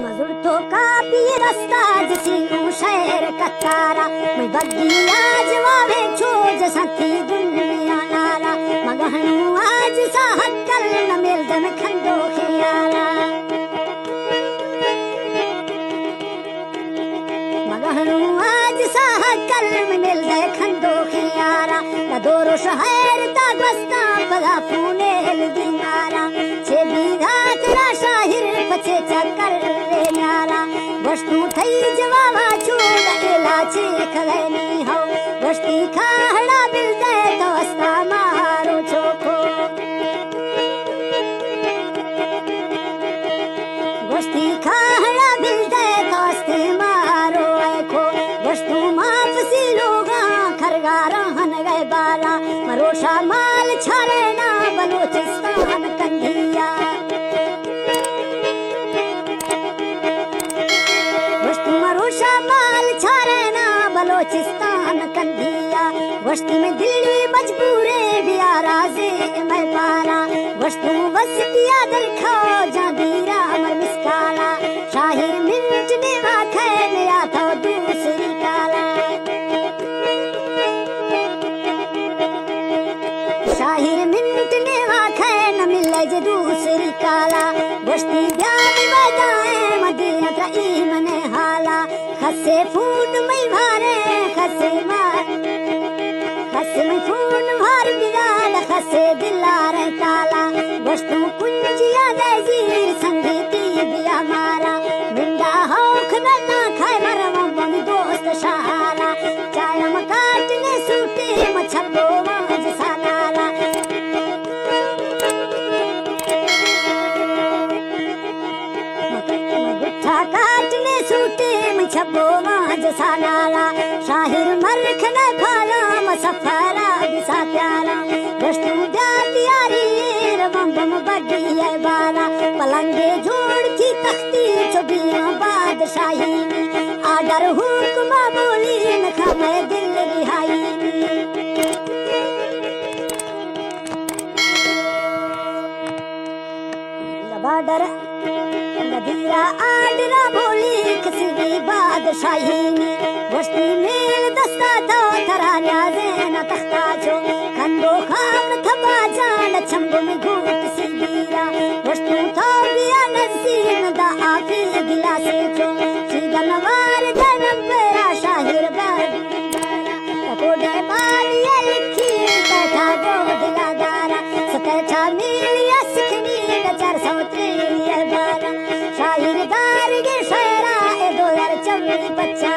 मजुर तो काफी रास्ता जसी शहर कतारा मैं बग्गी आज वावे छोज साथी दुनिया नारा मगहनु आज सा हक्कल न मेल दम खंडो खियाला मगहनु आज सा हक्कल न मेल दे खंडो खियारा न दोरो शहर ता गस्ता पदा पुनेल दिनारा छे बिधात रा शाहिर पछे चक्कर वस्तु थई जवावा छोड़ एला छे खलनी हो वस्ती खाहड़ा बिल दे तो अस्ता मारो छोखो वस्ती खाहड़ा बिल दे तो अस्ते मारो ऐखो वस्तु माफ सी लोगा खरगा रहन गए बाला मरोशा माल छारे ना बलोचिस्तान कंधिया माल छारे ना बलोचिस्तान कंधिया वस्ती में दिल्ली मजबूरे भी आराजे मैं पाला वस्तु वस्तिया दर खाओ जागीरा मर मिसकाला शाहिर मिंट ने वाखे नया था दूसरी काला शाहिर मिंट ने वाखे न मिले जे दूसरी काला वस्ती ब्याह बजाए मदीना त्राई मने हाला खसे फून मई भारे खसे में फून भार बिगाल खसे दिलारे काला वस्तु कुंजिया दे जीर संगीती बिया मारा मिंडा होख ना खाए मरवा बंग दोस्त शाला चायम काटने सूटे मछब्बो माज सानाला गुट्ठा काटने सूटे छब्बो माज सानाला शाहिर मरख न फाला मसफरा दिसा प्याला वस्तु जातियारी रबम बम बड़ी है बाला पलंगे जोड़ थी तख्ती चुबिया बादशाही आडर हुक्मा बोली न खमे दिल रिहाई बाडर नदीरा आडरा बोली किसी बादशाही वस्ती मेल दस्ता तो थरान्या जेना तख्ता छो खंडो खाम थबा जान छंबो में घूट सी दीरा वस्तु तो बिया नसीन दा आफी गिला से छो सीगन वार दनम पेरा शाहिर बादशाह कोडे बालिया लिखी बैठा गोदला दारा सतैठा मिलिया सिखनी नजर सौत्री बाला शाहिर दार के शेरा ए 2024 बच्चा